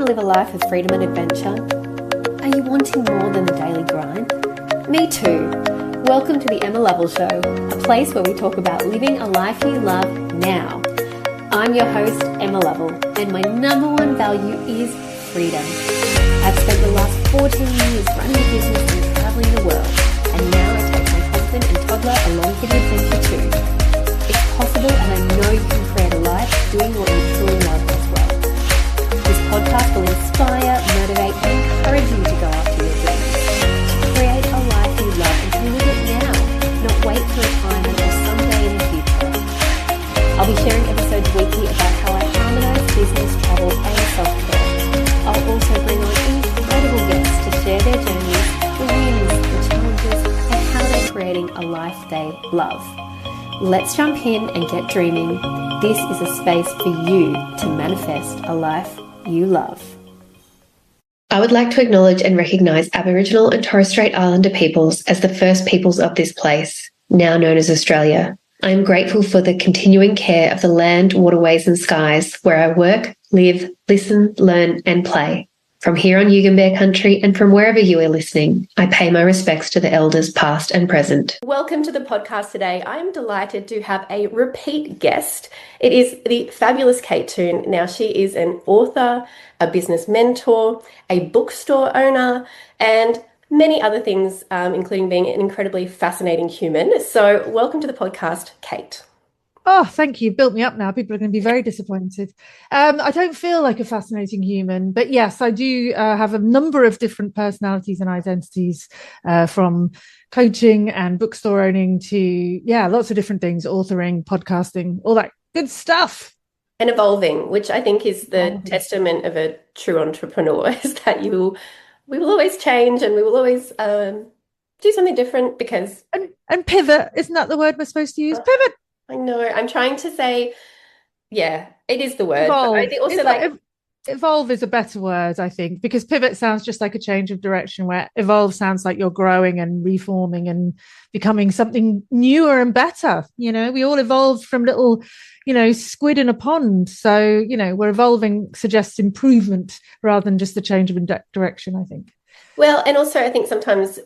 live a life of freedom and adventure? Are you wanting more than the daily grind? Me too. Welcome to the Emma Lovell Show, a place where we talk about living a life you love now. I'm your host, Emma Lovell, and my number one value is freedom. I've spent the last 14 years running a business and traveling the world, and now I take my husband and toddler along for the adventure too. It's possible, and I know you can create a life doing what you truly love as well. This podcast will inspire, motivate, and encourage you to go after your dreams, to create a life you love and to live it now, not wait for retirement or someday in the future. I'll be sharing episodes weekly about how I harmonise business, travel, and self-care. I'll also bring on incredible guests to share their journeys, the wins, the challenges, and how they're creating a life they love. Let's jump in and get dreaming. This is a space for you to manifest a life you love. I would like to acknowledge and recognise Aboriginal and Torres Strait Islander peoples as the first peoples of this place, now known as Australia. I am grateful for the continuing care of the land, waterways and skies where I work, live, listen, learn and play. From here on Yugambeh country and from wherever you are listening, I pay my respects to the elders past and present. Welcome to the podcast today. I am delighted to have a repeat guest. It is the fabulous Kate Toon. Now, she is an author, a business mentor, a bookstore owner, and many other things, including being an incredibly fascinating human. So welcome to the podcast, Kate. Oh, thank you. Built me up now. People are going to be very disappointed. I don't feel like a fascinating human, but yes, I do have a number of different personalities and identities, from coaching and bookstore owning to, lots of different things, authoring, podcasting, all that good stuff. And evolving, which I think is the testament of a true entrepreneur, is that we will always change and we will always do something different because... And pivot, isn't that the word we're supposed to use? Pivot. I know. I'm trying to say, it is the word. Evolve. But I think also evolve is a better word, I think, because pivot sounds just like a change of direction, where evolve sounds like you're growing and reforming and becoming something newer and better. You know, we all evolved from little, squid in a pond. So, we're evolving suggests improvement rather than just a change of direction, I think. Well, and also I think sometimes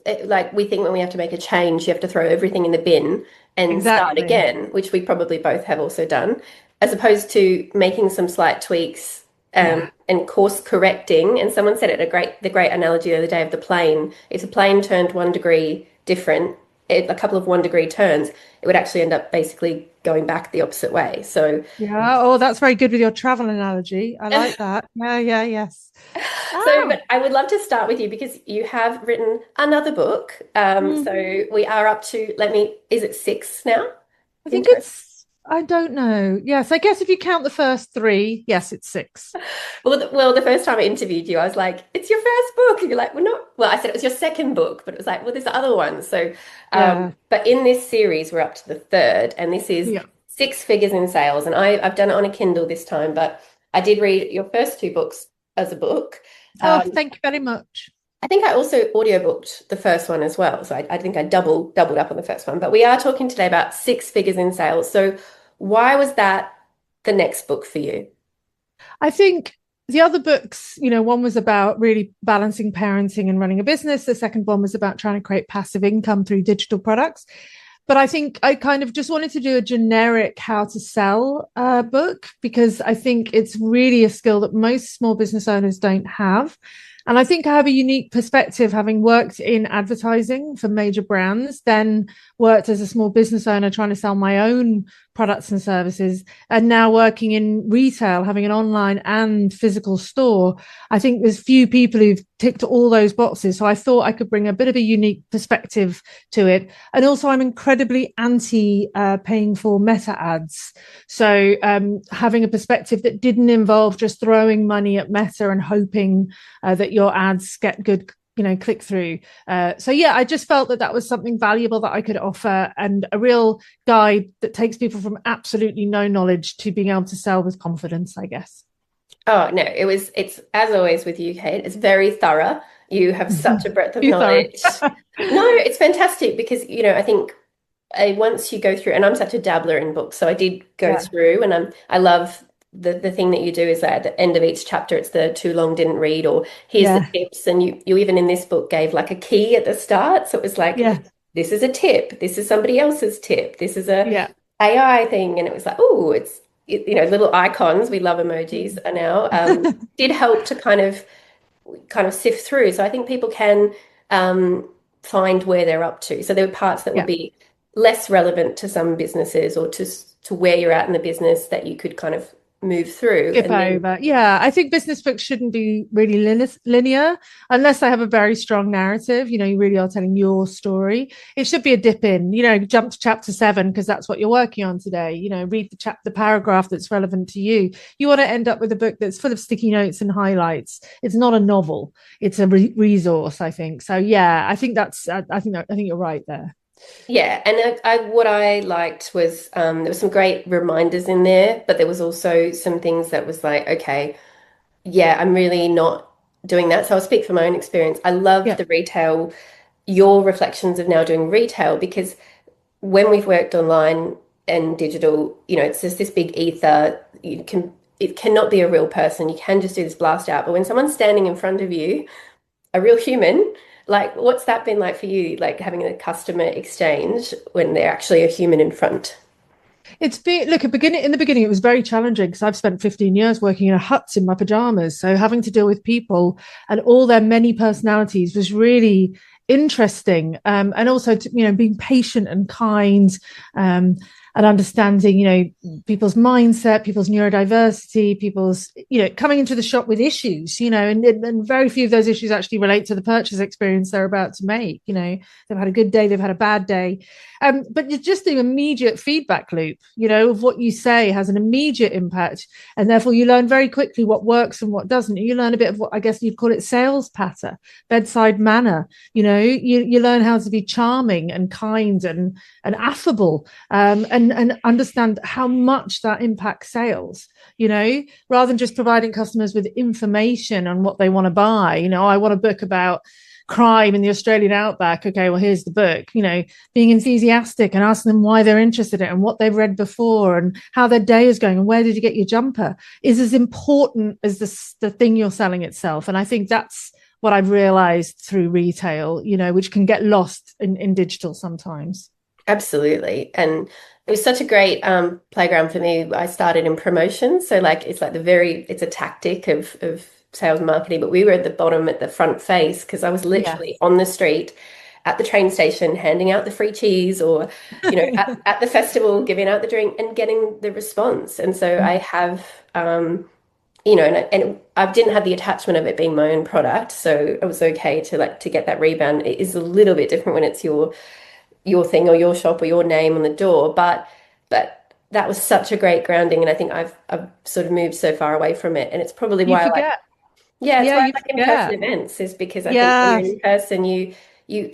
we think when we have to make a change, you have to throw everything in the bin and start again, which we probably both have also done, as opposed to making some slight tweaks and course correcting. And someone said the great analogy the other day of the plane. If the plane turned 1 degree different, a couple of 1 degree turns, it would actually end up basically going back the opposite way. So that's very good with your travel analogy. I like that. Yes. So, but I would love to start with you because you have written another book. So we are up to, is it 6 now? I think I don't know. Yes, I guess if you count the first 3, yes, it's 6. Well, the first time I interviewed you, I was like, it's your first book. And you're like, I said it was your second book, but it was like, well, there's the other one. So, but in this series, we're up to the 3rd, and this is 6 figures in sales. And I've done it on a Kindle this time, but I did read your first 2 books as a book. Thank you very much. I think I also audiobooked the first one as well. So I think I doubled up on the first one. But we are talking today about 6 figures in sales. So why was that the next book for you? I think the other books, one was about really balancing parenting and running a business. The second one was about trying to create passive income through digital products. But I think I kind of just wanted to do a generic how to sell book, because I think it's really a skill that most small business owners don't have. And I think I have a unique perspective, having worked in advertising for major brands, then worked as a small business owner trying to sell my own products and services, and now working in retail, having an online and physical store. I think there's few people who've ticked all those boxes. So I thought I could bring a bit of a unique perspective to it. And also I'm incredibly anti paying for meta ads. So having a perspective that didn't involve just throwing money at Meta and hoping that your ads get good click through. I just felt that was something valuable that I could offer, and a real guide that takes people from absolutely no knowledge to being able to sell with confidence, I guess. Oh, no, it's as always with you, Kate, it's very thorough. You have such a breadth of knowledge. No, it's fantastic because, I think once you go through, and I'm such a dabbler in books, so I did go through, and I love the thing that you do is that at the end of each chapter, it's the too long didn't read, or here's the Yeah. tips. And you even in this book gave like a key at the start. So it was like, Yeah. this is a tip, this is somebody else's tip, this is a Yeah. AI thing. And it was like, oh, little icons. We love emojis are now. Did help to kind of sift through. So I think people can find where they're up to. So there were parts that would Yeah. be less relevant to some businesses or to where you're at in the business that you could kind of move through. Skip And then, over. Yeah, I think business books shouldn't be really linear unless they have a very strong narrative. You really are telling your story. It should be a dip in, jump to chapter 7 because that's what you're working on today. Read the paragraph that's relevant to you. You want to end up with a book that's full of sticky notes and highlights. It's not a novel. It's a resource, I think. So yeah, I think you're right there. yeah, and what I liked was there were some great reminders in there, but there was also some things that was like, okay, yeah, I'm really not doing that. So I'll speak from my own experience. I love Yeah. the retail, your reflections of now doing retail, because when we've worked online and digital, it's just this big ether. It cannot be a real person. You can just do this blast out. But when someone's standing in front of you, a real human, like what's that been like for you? Like having a customer exchange when they're actually a human in front? It's been look in the beginning it was very challenging because I've spent 15 years working in a hut in my pajamas, so having to deal with people and all their many personalities was really interesting, and also being patient and kind, um, and understanding people's mindset, people's neurodiversity, people's coming into the shop with issues, and very few of those issues actually relate to the purchase experience they're about to make. They've had a good day, they've had a bad day, but it's just the immediate feedback loop, of what you say has an immediate impact. And therefore you learn very quickly what works and what doesn't. You learn a bit of what I guess you'd call it sales patter, bedside manner. You learn how to be charming and kind and affable, and understand how much that impacts sales, rather than just providing customers with information on what they want to buy. I want a book about crime in the Australian outback. Okay, well, here's the book. Being enthusiastic and asking them why they're interested in it and what they've read before and how their day is going and where did you get your jumper is as important as the thing you're selling itself. And I think that's what I've realized through retail, which can get lost in digital sometimes. Absolutely. And it was such a great playground for me. I started in promotions. So like it's a tactic of sales and marketing, but we were at the bottom at the front face because I was Yeah. literally on the street at the train station handing out the free cheese or, at the festival giving out the drink and getting the response. And so I have and I didn't have the attachment of it being my own product. So it was okay to get that rebound. It is a little bit different when it's your thing or your shop or your name on the door. But that was such a great grounding, and I think I've sort of moved so far away from it, and it's probably You why I like forget. it's Yeah, why I you like in-person forget. events is because I think when you're Yeah. in person, you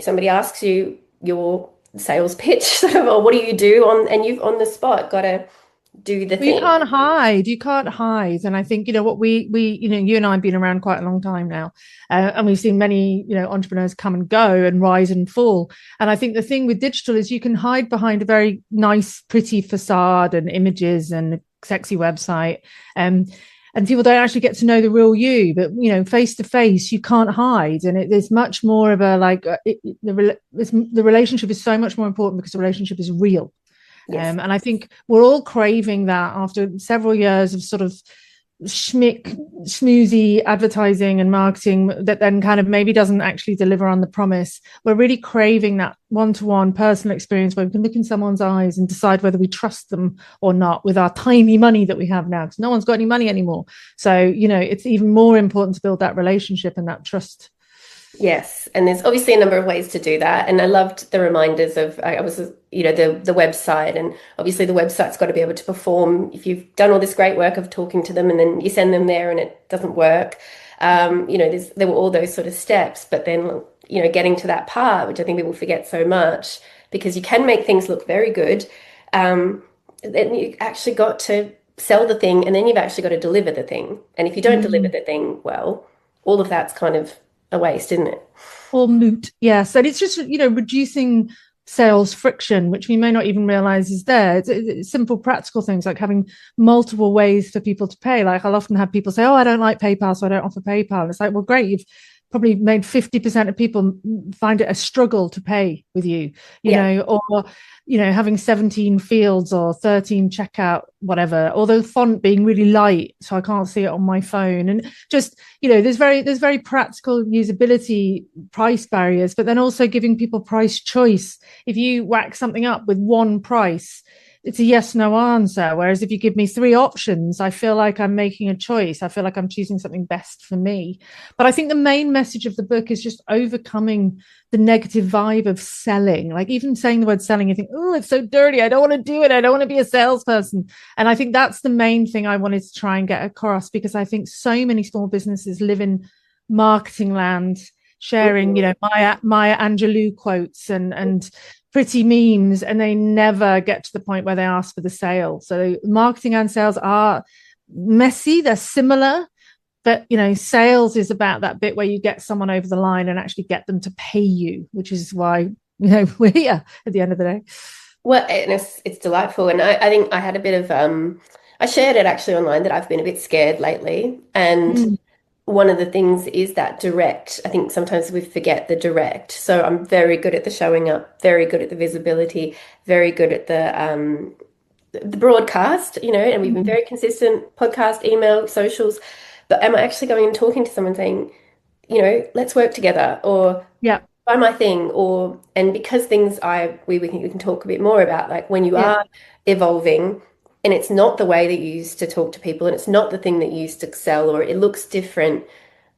somebody asks you your sales pitch sort of, or what do you do and you've on the spot got to do the Well, you thing. can't hide. You can't hide. And I think, what you and I have been around quite a long time now. And we've seen many, entrepreneurs come and go and rise and fall. And I think the thing with digital is you can hide behind a very nice, pretty facade and images and a sexy website. And people don't actually get to know the real you, but face to face, you can't hide, and it's much more of a like the relationship is so much more important because the relationship is real. Yes. And I think we're all craving that after several years of sort of schmick, schmoozy advertising and marketing that then kind of maybe doesn't actually deliver on the promise. We're really craving that one-to-one personal experience where we can look in someone's eyes and decide whether we trust them or not with our tiny money that we have now, because no one's got any money anymore. So, it's even more important to build that relationship and that trust. Yes, and there's obviously a number of ways to do that. And I loved the reminders of I was, the website, and obviously the website's got to be able to perform. If you've done all this great work of talking to them and then you send them there and it doesn't work, there were all those sort of steps. But then, getting to that part, which I think people forget so much, because you can make things look very good, then you actually got to sell the thing, and then you've actually got to deliver the thing. And if you don't deliver the thing well, all of that's kind of a waste, isn't it? Or moot. Yes. And it's just, reducing sales friction, which we may not even realize is there. It's simple, practical things like having multiple ways for people to pay. Like I'll often have people say, oh, I don't like PayPal, so I don't offer PayPal. And it's like, well, great. You've probably made 50% of people find it a struggle to pay with you, you know, or, you know, having 17 fields or 13 checkout, whatever, or the font being really light, so I can't see it on my phone. And just, you know, there's very practical usability price barriers, but then also giving people price choice. If you whack something up with one price, it's a yes, no answer. Whereas if you give me 3 options, I feel like I'm making a choice. I feel like I'm choosing something best for me. But I think the main message of the book is just overcoming the negative vibe of selling. Like even saying the word selling, you think, oh, it's so dirty. I don't want to do it. I don't want to be a salesperson. And I think that's the main thing I wanted to try and get across, because I think so many small businesses live in marketing land, sharing, you know, Maya Angelou quotes and pretty memes, and they never get to the point where they ask for the sale. So marketing and sales are messy, they're similar, but you know, sales is about that bit where you get someone over the line and actually get them to pay you, which is why, you know, we're here at the end of the day. Well, and it's delightful. And I think I had a bit of I shared it actually online that I've been a bit scared lately. And one of the things is that direct. I think sometimes we forget the direct. So I'm very good at the showing up, very good at the visibility, very good at the broadcast, you know, and we've been very consistent, podcast, email, socials. But am I actually going and talking to someone saying, you know, let's work together, or Yeah. buy my thing, or and because things we can talk a bit more about, like when you are evolving and it's not the way that you used to talk to people and it's not the thing that you used to sell, or it looks different.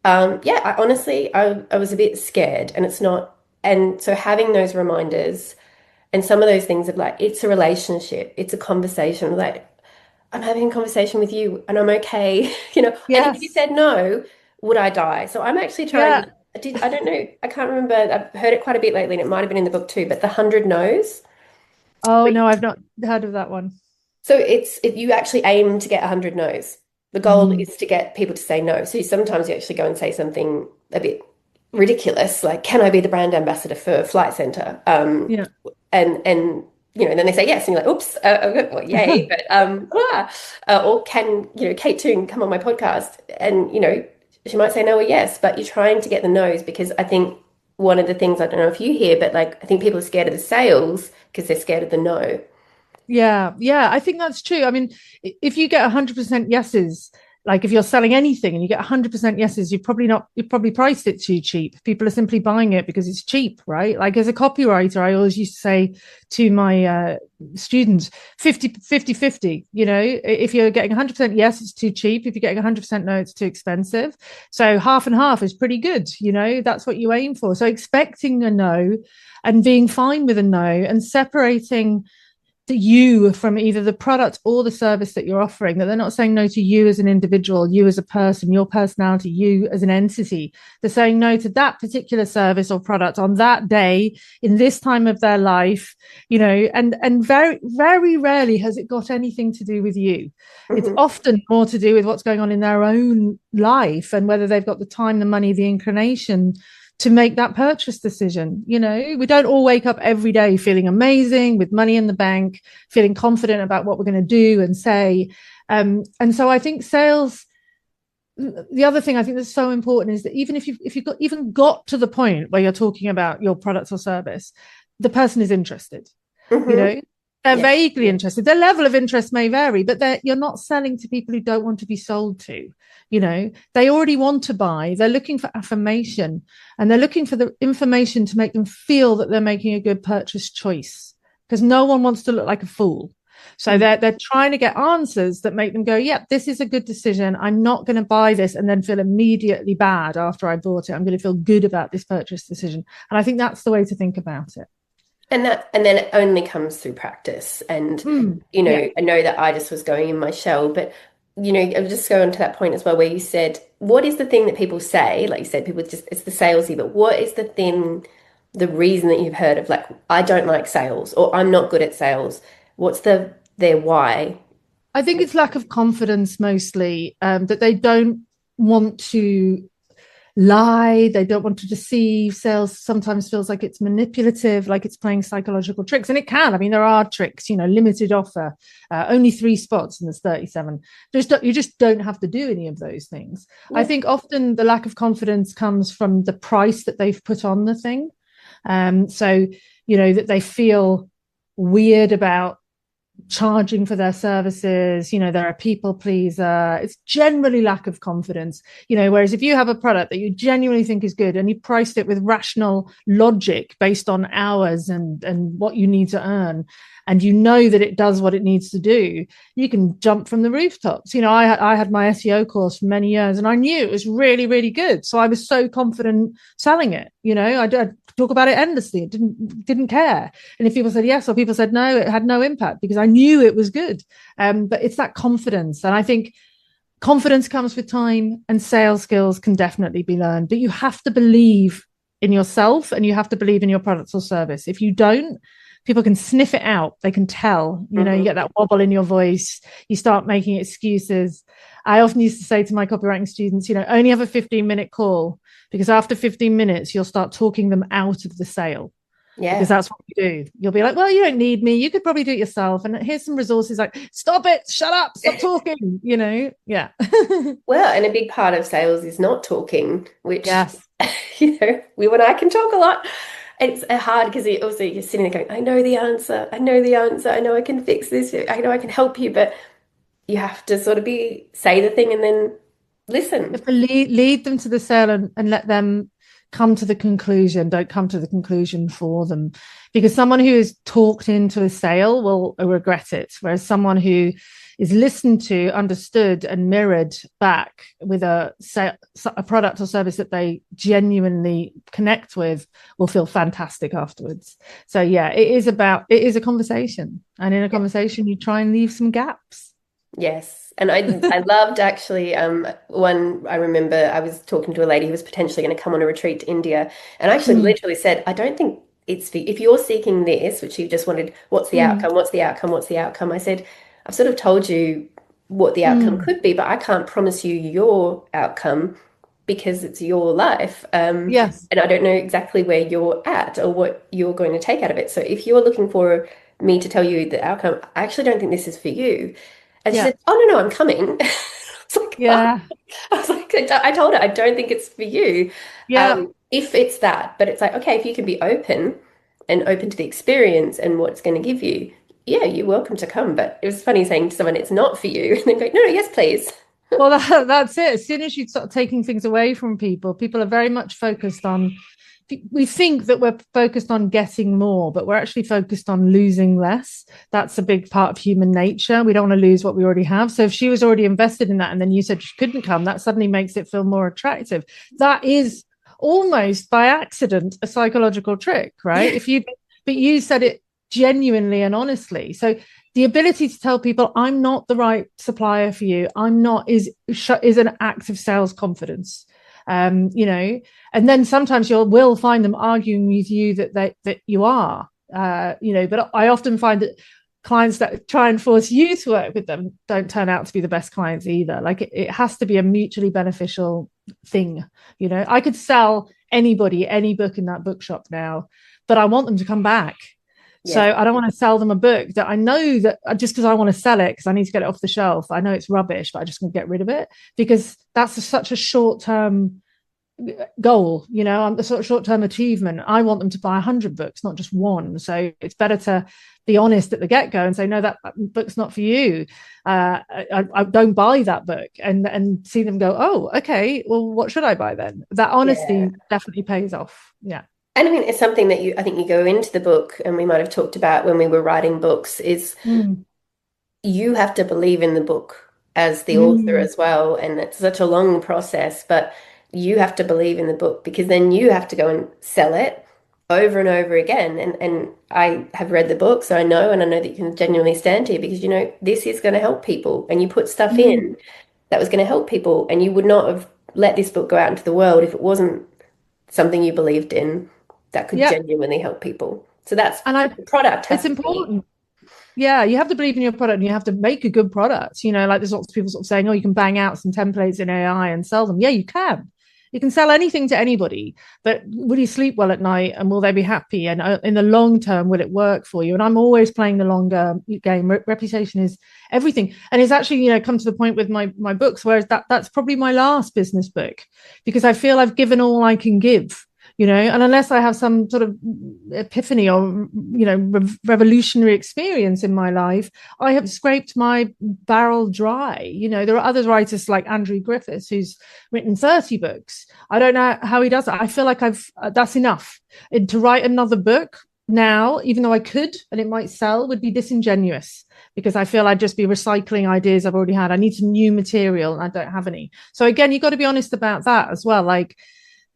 I honestly I was a bit scared, and it's not. And so having those reminders and some of those things of like, it's a relationship, it's a conversation, like I'm having a conversation with you and I'm okay, you know. I think if you Yes. said no, would I die? So I'm actually trying. Yeah. I don't know. I can't remember. I've heard it quite a bit lately, and it might have been in the book too. But the 100 no's. Oh no, I've not heard of that one. So you actually aim to get 100 no's. The goal is to get people to say no. So sometimes you actually go and say something a bit ridiculous, like, "Can I be the brand ambassador for Flight Centre?" Yeah. And you know, and then they say yes, and you're like, "Oops, well, yay!" But or can, you know, Kate Toon come on my podcast, and you know, she might say no or yes, but you're trying to get the no's, because I think one of the things, I don't know if you hear, but like I think people are scared of the sales because they're scared of the no. Yeah, I think that's true. I mean, if you get 100% yeses, like if you're selling anything and you get 100% yeses, you've probably priced it too cheap. People are simply buying it because it's cheap, right? Like as a copywriter, I always used to say to my students, 50, you know, if you're getting 100% yes, it's too cheap. If you're getting 100% no, it's too expensive. So half and half is pretty good. You know, that's what you aim for. So expecting a no and being fine with a no, and separating you from either the product or the service that you're offering, that they're not saying no to you as an individual, you as a person, your personality, you as an entity. They're saying no to that particular service or product on that day in this time of their life, you know, and very, very rarely has it got anything to do with you. It's often more to do with what's going on in their own life and whether they've got the time, the money, the inclination to make that purchase decision. You know, we don't all wake up every day feeling amazing with money in the bank, feeling confident about what we're going to do and say. And so I think sales, the other thing I think that's so important is that even if you've got to the point where you're talking about your product or service, the person is interested. You know, they're vaguely interested. Their level of interest may vary, but you're not selling to people who don't want to be sold to. You know, they already want to buy. They're looking for affirmation, and they're looking for the information to make them feel that they're making a good purchase choice, because no one wants to look like a fool. So they're trying to get answers that make them go, yeah, this is a good decision. I'm not going to buy this and then feel immediately bad after I bought it. I'm going to feel good about this purchase decision. And I think that's the way to think about it. And then it only comes through practice. And you know, I know that I just was going in my shell, but you know, I'll just go on to that point as well, where you said, what is the thing that people say? Like you said, people just, it's the salesy, but what is the thing, the reason that you've heard of, like, I don't like sales, or I'm not good at sales? What's their why? I think it's lack of confidence mostly, that they don't want to lie. They don't want to deceive. Sales sometimes feels like it's manipulative, like it's playing psychological tricks. And it can. I mean, there are tricks, limited offer, only 3 spots and there's 37. You just don't have to do any of those things. Yeah. I think often the lack of confidence comes from the price that they've put on the thing. So, that they feel weird about charging for their services, they're a people pleaser. It's generally lack of confidence, whereas if you have a product that you genuinely think is good and you priced it with rational logic based on hours and what you need to earn, and that it does what it needs to do, you can jump from the rooftops. I had my SEO course for many years and I knew it was really, really good. So I was so confident selling it. I'd talk about it endlessly. It didn't care. And if people said yes or people said no, it had no impact because I knew it was good. But it's that confidence. And I think confidence comes with time, and sales skills can definitely be learned. But you have to believe in yourself and you have to believe in your product or service. If you don't, people can sniff it out. They can tell, you get that wobble in your voice. You start making excuses. I often used to say to my copywriting students, only have a 15-minute call, because after 15 minutes, you'll start talking them out of the sale. Yeah. Because that's what you do. You'll be like, well, you don't need me. You could probably do it yourself. And here's some resources like, stop it, shut up, stop talking, Yeah. Well, and a big part of sales is not talking, which, yes. I can talk a lot. It's hard because also you're sitting there going, I know the answer. I know I can fix this. I know I can help you. But you have to sort of say the thing and then listen. You have to lead them to the sale and let them come to the conclusion. Don't come to the conclusion for them, because someone who is talked into a sale will regret it, whereas someone who is listened to, understood and mirrored back with a product or service that they genuinely connect with will feel fantastic afterwards. So yeah, it is a conversation, and in a conversation you try and leave some gaps. Yes. And I loved actually one. I remember I was talking to a lady who was potentially going to come on a retreat to India, and I actually literally said, I don't think it's if you're seeking this, which you just wanted, what's the outcome? What's the outcome? What's the outcome? I said, I've sort of told you what the outcome could be, but I can't promise you your outcome because it's your life. Yes. And I don't know exactly where you're at or what you're going to take out of it. So if you're looking for me to tell you the outcome, I actually don't think this is for you. And she said, oh, no, I'm coming. I was like, yeah. Oh. I was like, I told her, I don't think it's for you. Yeah. If it's that, but it's like, okay, if you can be open to the experience and what it's going to give you, yeah, you're welcome to come. But it was funny saying to someone, it's not for you. And then going, no, yes, please. Well, that's it. As soon as you start taking things away from people are very much focused on, we think that we're focused on getting more, but we're actually focused on losing less. That's a big part of human nature. We don't want to lose what we already have. So if she was already invested in that and then you said she couldn't come, that suddenly makes it feel more attractive. That is almost by accident a psychological trick, right? But you said it genuinely and honestly. So the ability to tell people, I'm not the right supplier for you, I'm not, is an act of sales confidence. And then sometimes you will find them arguing with you that you are, but I often find that clients that try and force you to work with them don't turn out to be the best clients either. Like it has to be a mutually beneficial thing. I could sell anybody any book in that bookshop now, but I want them to come back. Yeah. So I don't want to sell them a book that I know that just because I want to sell it because I need to get it off the shelf. I know it's rubbish, but I just going to get rid of it because that's such a short-term goal. I'm the sort of short-term achievement. I want them to buy 100 books, not just one. So it's better to be honest at the get-go and say, no, that book's not for you. I don't buy that book and see them go, oh, okay, well, what should I buy then? That honesty definitely pays off. Yeah. And I mean, it's something that I think you go into the book, and we might have talked about when we were writing books, is you have to believe in the book as the author as well. And it's such a long process, but you have to believe in the book because then you have to go and sell it over and over again. And I have read the book, so I know, and I know that you can genuinely stand here because, this is going to help people. And you put stuff in that was going to help people, and you would not have let this book go out into the world if it wasn't something you believed in that could genuinely help people. So that's the product. It's important. Yeah, you have to believe in your product and you have to make a good product. Like there's lots of people sort of saying, oh, you can bang out some templates in AI and sell them. Yeah, you can. You can sell anything to anybody, but will you sleep well at night and will they be happy? And in the long term, will it work for you? And I'm always playing the longer game. Reputation is everything. And it's actually, come to the point with my books, whereas that's probably my last business book, because I feel I've given all I can give. And unless I have some sort of epiphany or, revolutionary experience in my life, I have scraped my barrel dry. There are other writers like Andrew Griffiths, who's written 30 books. I don't know how he does it. I feel like that's enough. And to write another book now, even though I could, and it might sell, would be disingenuous, because I feel I'd just be recycling ideas I've already had. I need some new material and I don't have any. So again, you've got to be honest about that as well. Like,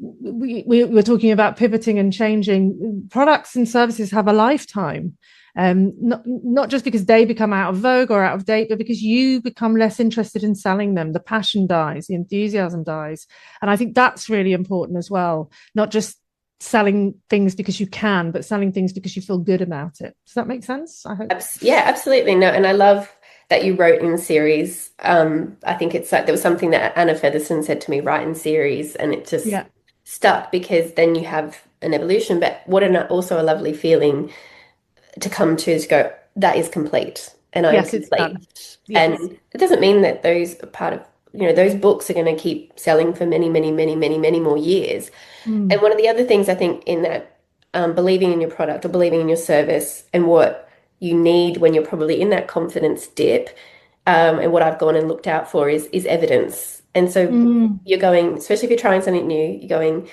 we're talking about pivoting and changing. Products and services have a lifetime, not just because they become out of vogue or out of date, but because you become less interested in selling them. The passion dies, the enthusiasm dies, and I think that's really important as well. Not just selling things because you can, but selling things because you feel good about it. Does that make sense? I hope. Yeah, absolutely. No, and I love that you wrote in series. I think it's like there was something that Anna Featherson said to me, write in series, and it just stuck, because then you have an evolution. But what also a lovely feeling to come to is go, that is complete, and I'm complete. Yes. And it doesn't mean that those are part of, those books are going to keep selling for many, many, many, many, many more years. And one of the other things I think in that, believing in your product or believing in your service and what you need when you're probably in that confidence dip, and what I've gone and looked out for is evidence. And so you're going, especially if you're trying something new, you're going,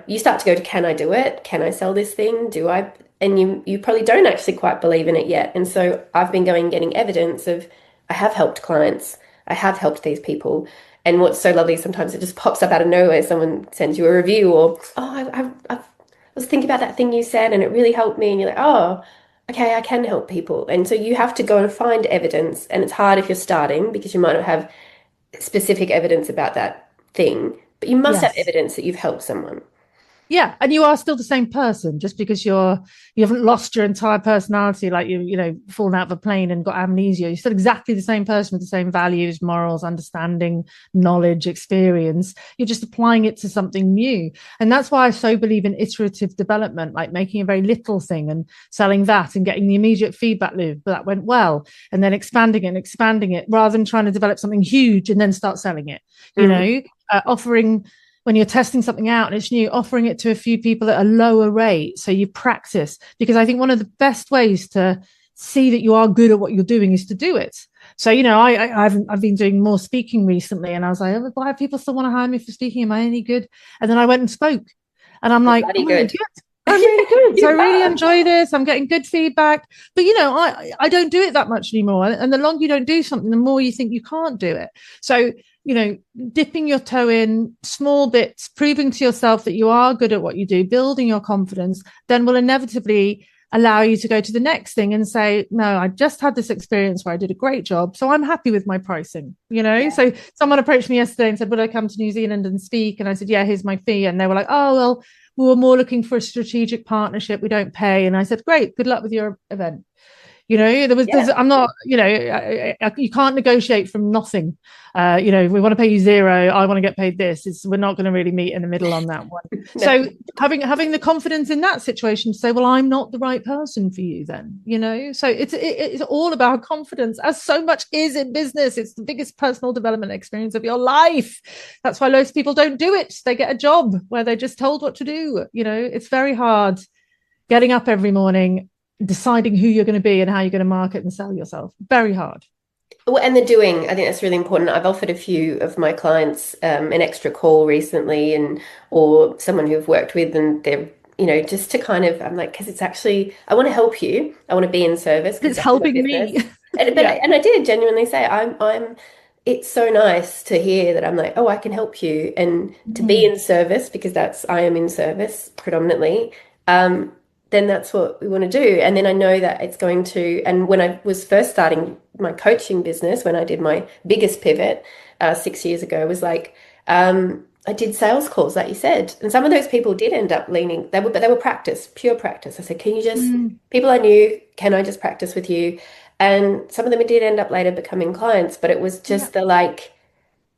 you start to go to, can I do it? Can I sell this thing? Do I? And you probably don't actually quite believe in it yet. And so I've been getting evidence of, I have helped clients. I have helped these people. And what's so lovely, sometimes it just pops up out of nowhere. Someone sends you a review, or, I was thinking about that thing you said and it really helped me. And you're like, oh, okay, I can help people. And so you have to go and find evidence. And it's hard if you're starting, because you might not have specific evidence about that thing, but you must have evidence that you've helped someone. Yeah, and you are still the same person, just because you haven't lost your entire personality, like fallen out of a plane and got amnesia. You're still exactly the same person with the same values, morals, understanding, knowledge, experience. You're just applying it to something new. And that's why I so believe in iterative development, like making a very little thing and selling that and getting the immediate feedback loop that went well, and then expanding it, rather than trying to develop something huge and then start selling it. Offering, when you're testing something out and it's new, offering it to a few people at a lower rate, so you practice. Because I think one of the best ways to see that you are good at what you're doing is to do it. So, I've been doing more speaking recently, and I was like, oh, why do people still want to hire me for speaking? Am I any good? And then I went and spoke, and I'm like, I'm really good. I'm really good. So I really enjoy this. I'm getting good feedback. But, I don't do it that much anymore. And the longer you don't do something, the more you think you can't do it. So, dipping your toe in small bits, proving to yourself that you are good at what you do, building your confidence, then will inevitably allow you to go to the next thing and say, no, I just had this experience where I did a great job, so I'm happy with my pricing. So someone approached me yesterday and said, would I come to New Zealand and speak? And I said, yeah, here's my fee. And they were like, oh, well, we were more looking for a strategic partnership. We don't pay. And I said, great, good luck with your event. I'm not, you can't negotiate from nothing. We want to pay you zero. I want to get paid this. We're not going to really meet in the middle on that one. No. So having the confidence in that situation to say, well, I'm not the right person for you then, so it's all about confidence, as so much is in business. It's the biggest personal development experience of your life. That's why most people don't do it. They get a job where they're just told what to do. It's very hard getting up every morning, deciding who you're going to be and how you're going to market and sell yourself. Very hard. Well, and the doing, I think that's really important. I've offered a few of my clients an extra call recently, or someone who've worked with, and they're, just to kind of, I'm like, because it's actually, I want to help you. I want to be in service. It's helping me. And I did genuinely say, it's so nice to hear that I'm like, oh, I can help you, and to be in service, because I am in service predominantly. Then that's what we want to do. And then I know that it's going to, and when I was first starting my coaching business, when I did my biggest pivot 6 years ago, was like, I did sales calls, like you said. And some of those people did end up leaning, they were pure practice. I said, can you just, people I knew, can I just practice with you? And some of them did end up later becoming clients, but it was just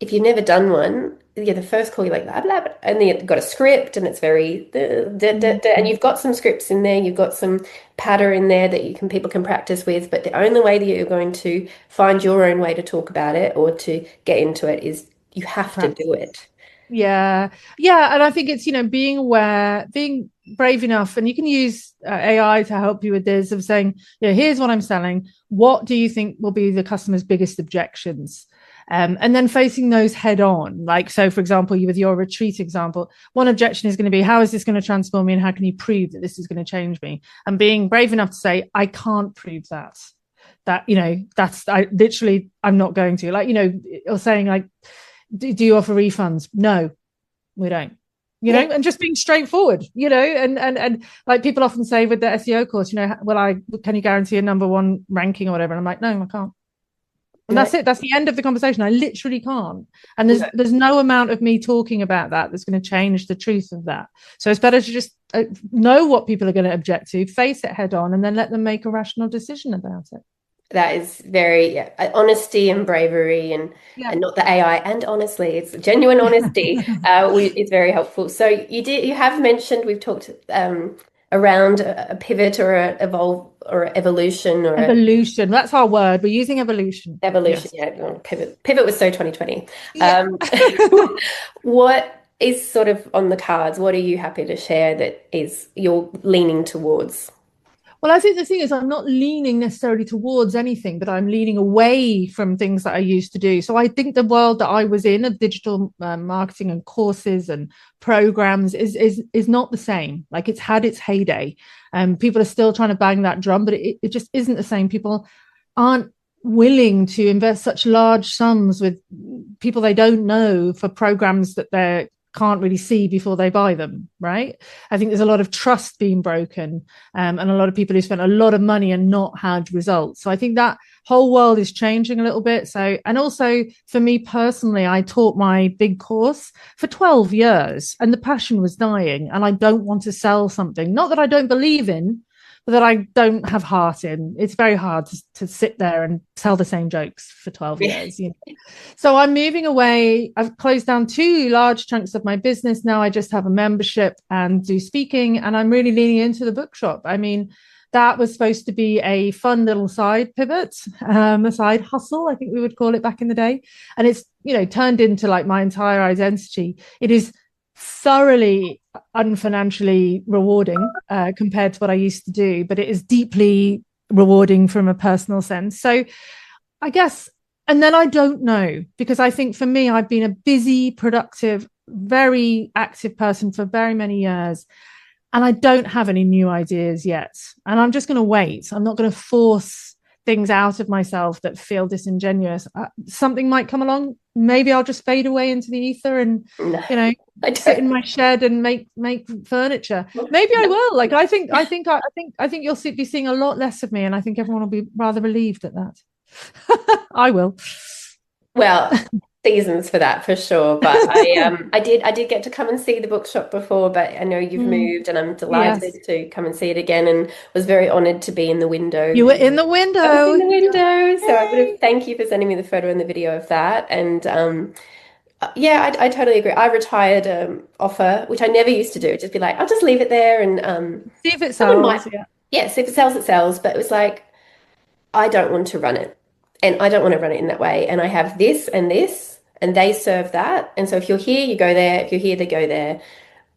if you've never done one, the first call you're like blah, blah, blah, and then you've got a script and it's very and you've got some scripts in there, you've got some patter in there that people can practice with, but the only way that you're going to find your own way to talk about it or to get into it is you have to do it. Yeah. And I think it's, being aware, being brave enough, and you can use AI to help you with this, of saying, here's what I'm selling. What do you think will be the customer's biggest objections? And then facing those head on. Like, so for example, with your retreat example, one objection is going to be, how is this going to transform me? And how can you prove that this is going to change me? And being brave enough to say, I can't prove that. I'm not going to, or saying like, do you offer refunds? No, we don't. And just being straightforward, and like people often say with the SEO course, can you guarantee a number one ranking or whatever? And I'm like, no, I can't. And that's it. That's the end of the conversation. I literally can't. And there's no amount of me talking about that's going to change the truth of that. So it's better to just know what people are going to object to, face it head on, and then let them make a rational decision about it. That is very honesty and bravery, and not the AI. And honestly, it's genuine honesty. It's very helpful. So you have mentioned, we've talked around a pivot or a evolve or evolution or evolution. That's our word. We're using evolution. Evolution, yes. Yeah. Pivot was so 2020. Yeah. What is sort of on the cards? What are you happy to share that is you're leaning towards? Well, I think the thing is, I'm not leaning necessarily towards anything, but I'm leaning away from things that I used to do. So I think the world that I was in of digital marketing and courses and programs is not the same. Like, it's had its heyday. People are still trying to bang that drum, but it just isn't the same. People aren't willing to invest such large sums with people they don't know for programs that they can't really see before they buy them, right? I think there's a lot of trust being broken, and a lot of people who spent a lot of money and not had results. So I think that whole world is changing a little bit. So, and also for me personally, I taught my big course for 12 years and the passion was dying, and I don't want to sell something, not that I don't believe in, but that I don't have heart in. It's very hard to sit there and tell the same jokes for 12 years. So I'm moving away. I've closed down 2 large chunks of my business. Now I just have a membership and do speaking, and I'm really leaning into the bookshop. I mean, that was supposed to be a fun little side pivot, a side hustle, I think we would call it back in the day. And it's, turned into like my entire identity. It is thoroughly unfinancially rewarding compared to what I used to do, but it is deeply rewarding from a personal sense. So I guess, and then I don't know, because I think for me, I've been a busy, productive, very active person for very many years, and I don't have any new ideas yet. And I'm just going to wait. I'm not going to force things out of myself that feel disingenuous. Something might come along. Maybe I'll just fade away into the ether and sit in my shed and make furniture. Maybe I will. Like, I think you'll be seeing a lot less of me, and I think everyone will be rather relieved at that. I will. Well, seasons for that for sure. But I did get to come and see the bookshop before, but I know you've moved, and I'm delighted to come and see it again, and was very honoured to be in the window. You were in the window. I was in the window. So I would have, thank you for sending me the photo and the video of that. And I totally agree. I retired offer, which I never used to do. Just be like, I'll just leave it there and see if it sells. Yes, if it sells, it sells. But it was like, I don't want to run it. And I don't want to run it in that way. And I have this, and they serve that. And so if you're here, you go there. If you're here, they go there.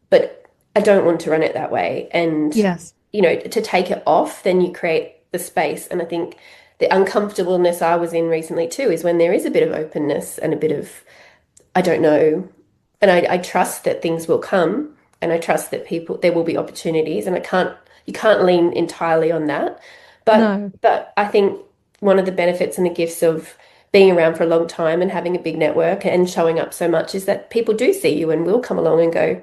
But I don't want to run it that way. And, to take it off, then you create the space. And I think the uncomfortableness I was in recently too is when there is a bit of openness and a bit of, I don't know. And I trust that things will come, and I trust that there will be opportunities, and you can't lean entirely on that. But I think one of the benefits and the gifts of being around for a long time and having a big network and showing up so much is that people do see you and will come along and go,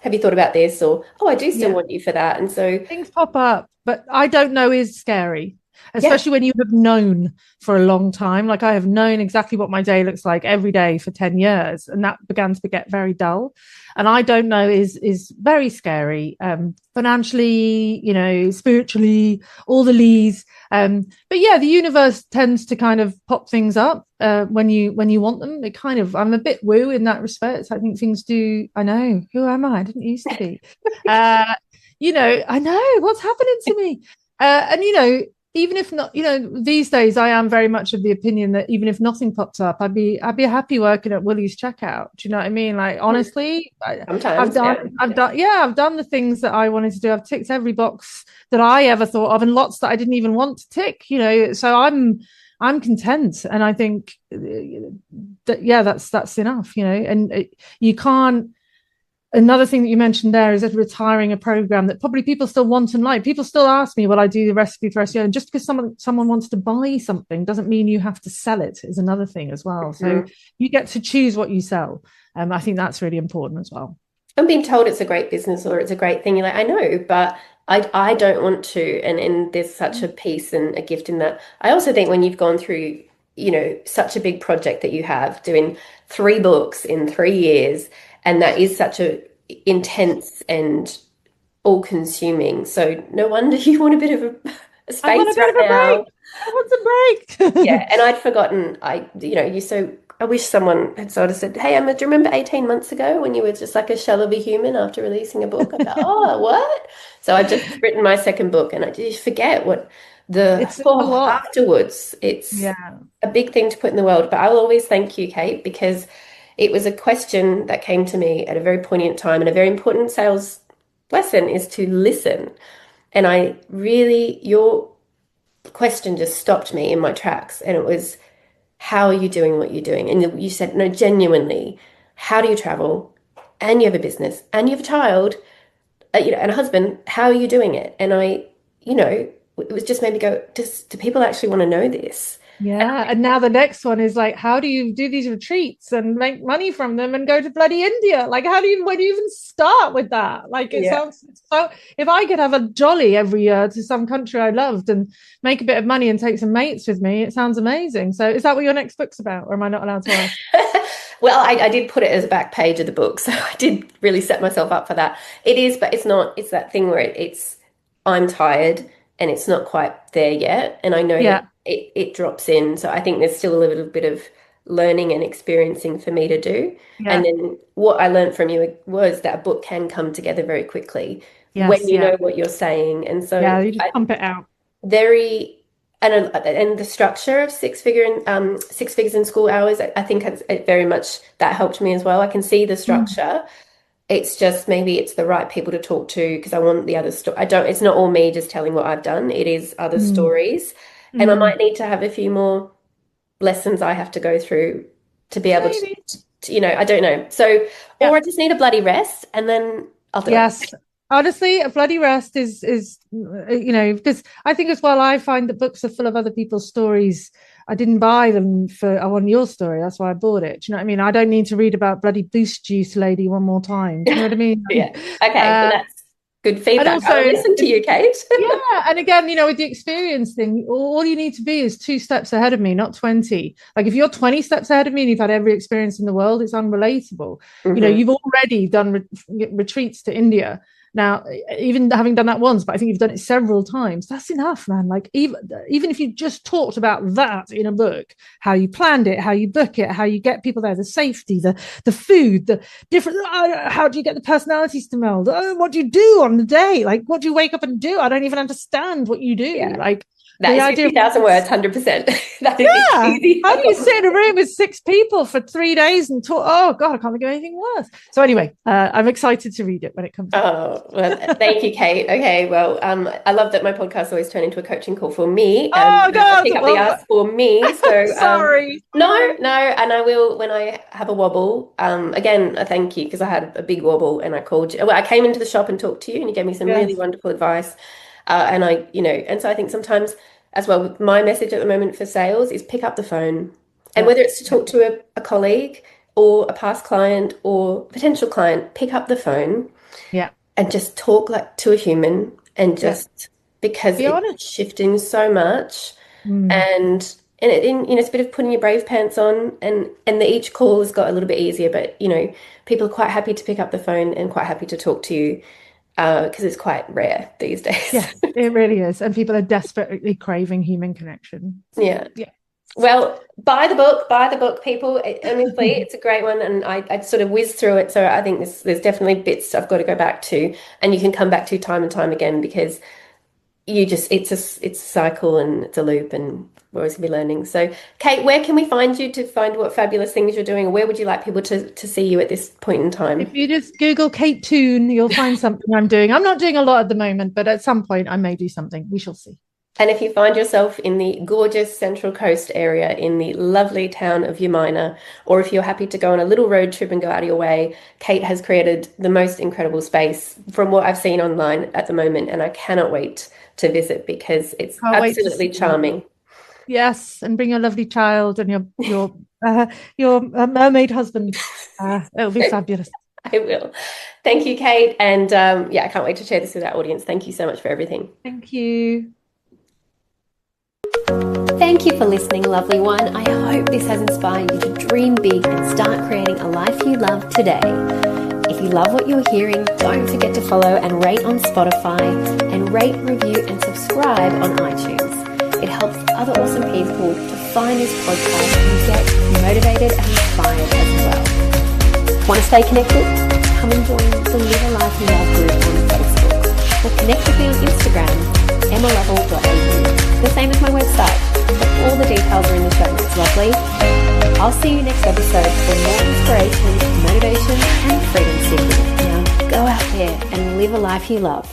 have you thought about this? Or, oh, I do still want you for that. And so things pop up, but I don't know is scary. especially when you have known for a long time. Like I have known exactly what my day looks like every day for 10 years, and that began to get very dull. And I don't know is very scary, financially, you know, spiritually, all the lees. But yeah, the universe tends to kind of pop things up when you want them. It kind of, I'm a bit woo in that respect. I think things do. I know, who am I didn't used to be. You know, I know what's happening to me. And you know, even if not, you know, these days I am very much of the opinion that even if nothing pops up, I'd be happy working at Woolies checkout. Do you know what I mean? Like honestly, Sometimes, I've done the things that I wanted to do. I've ticked every box that I ever thought of, and lots that I didn't even want to tick. You know, so I'm content, and I think that that's enough. You know, and you can't. Another thing that you mentioned there is that retiring a program that probably people still want and like. People still ask me, will I do the recipe for SEO? And just because someone wants to buy something doesn't mean you have to sell it, is another thing as well. So you get to choose what you sell. I think that's really important as well. I'm being told it's a great business or it's a great thing. You're like, I know, but I don't want to. And there's such a peace and a gift in that. I also think when you've gone through, you know, such a big project that you have, doing 3 books in 3 years, and that is such a intense and all-consuming. So no wonder you want a bit of a space right now. I want a break. Yeah, and I'd forgotten. I wish someone had sort of said, "Hey, Emma, do you remember 18 months ago when you were just like a shell of a human after releasing a book?" I thought, "Oh, what?" So I've just written my second book, and I just forget what afterwards. It's a big thing to put in the world. But I will always thank you, Kate, because it was a question that came to me at a very poignant time, and a very important sales lesson is to listen. And your question just stopped me in my tracks, and it was, how are you doing what you're doing? And you said, no, genuinely, how do you travel? And you have a business, and you have a child, and a husband. How are you doing it? And it was just made me go, do people actually want to know this? Yeah. And now the next one is like, how do you do these retreats and make money from them and go to bloody India? Like, where do you even start with that? Like, it sounds so, if I could have a jolly every year to some country I loved and make a bit of money and take some mates with me, it sounds amazing. So is that what your next book's about? Or am I not allowed to ask? Well, I did put it as a back page of the book, so I did really set myself up for that. It is, but it's not, it's that thing where it's I'm tired and it's not quite there yet. And I know that it drops in. So I think there's still a little bit of learning and experiencing for me to do. Yeah. And then what I learned from you was that a book can come together very quickly when you know what you're saying. And so you just pump it out. And the structure of 6 figures in school hours, I think it very much that helped me as well. I can see the structure. It's just maybe it's the right people to talk to, because I want the other story. it's not all me just telling what I've done. It is other stories. And I might need to have a few more lessons I have to go through to be able to, I don't know. So, or I just need a bloody rest, and then I'll do it. Honestly, a bloody rest is because I think as well, I find that books are full of other people's stories. I didn't buy them I want your story. That's why I bought it. Do you know what I mean? I don't need to read about bloody Boost Juice Lady one more time. Do you know what I mean? Yeah. Okay. Well, that's good feedback. Also, I'll listen to you, Kate. Yeah. And again, with the experience thing, all you need to be is 2 steps ahead of me, not 20. Like if you're 20 steps ahead of me and you've had every experience in the world, it's unrelatable. You've already done retreats to India. Now, even having done that once, but I think you've done it several times, that's enough, man. Like even if you just talked about that in a book, how you planned it, how you book it, how you get people there, the safety, the food, the different, how do you get the personalities to meld? What do you do on the day? Like, what do you wake up and do? I don't even understand what you do. Yeah. Like, that is 50,000 words, 100%. That is easy. How do you sit in a room with 6 people for 3 days and talk? Oh God, I can't think of anything worse. So anyway, I'm excited to read it when it comes. Oh, well, thank you, Kate. Okay, well, I love that my podcast always turned into a coaching call for me. Oh God, pick up the ask for me. So sorry. No, and I will when I have a wobble. Again, a thank you, because I had a big wobble and I called you. Well, I came into the shop and talked to you, and you gave me some really wonderful advice. And so I think sometimes as well, my message at the moment for sales is pick up the phone. And whether it's to talk to a colleague or a past client or potential client, pick up the phone and just talk like to a human, and just because Be it's honest. shifting so much. Mm. And it's a bit of putting your brave pants on, and each call has got a little bit easier, but people are quite happy to pick up the phone and quite happy to talk to you because it's quite rare these days. Yes, it really is. And people are desperately craving human connection. Yeah. Yeah. Well, buy the book, people. Honestly, it's a great one, and I sort of whizzed through it, so I think there's definitely bits I've got to go back to, and you can come back to time and time again because it's a cycle and it's a loop, and we're always gonna be learning. So, Kate, where can we find you to find what fabulous things you're doing, or where would you like people to see you at this point in time? If you just Google Kate Toon, you'll find something I'm doing. I'm not doing a lot at the moment, but at some point I may do something. We shall see. And if you find yourself in the gorgeous Central Coast area in the lovely town of Umina, or if you're happy to go on a little road trip and go out of your way, Kate has created the most incredible space from what I've seen online at the moment, and I cannot wait to visit because it's absolutely charming. Yes, and bring your lovely child and your mermaid husband. It'll be fabulous. I will. Thank you, Kate. And I can't wait to share this with our audience. Thank you so much for everything. Thank you. Thank you for listening, lovely one. I hope this has inspired you to dream big and start creating a life you love today. If you love what you're hearing, don't forget to follow and rate on Spotify, and rate, review and subscribe on iTunes. It helps other awesome people to find this podcast and get motivated and inspired as well. Want to stay connected? Come and join the Live a Life You Love group on Facebook, or connect with me on Instagram, emmalovell.au. The same as my website, but all the details are in the show notes, lovely. I'll see you next episode for more inspiration, motivation and freedom seeking. Now go out there and live a life you love.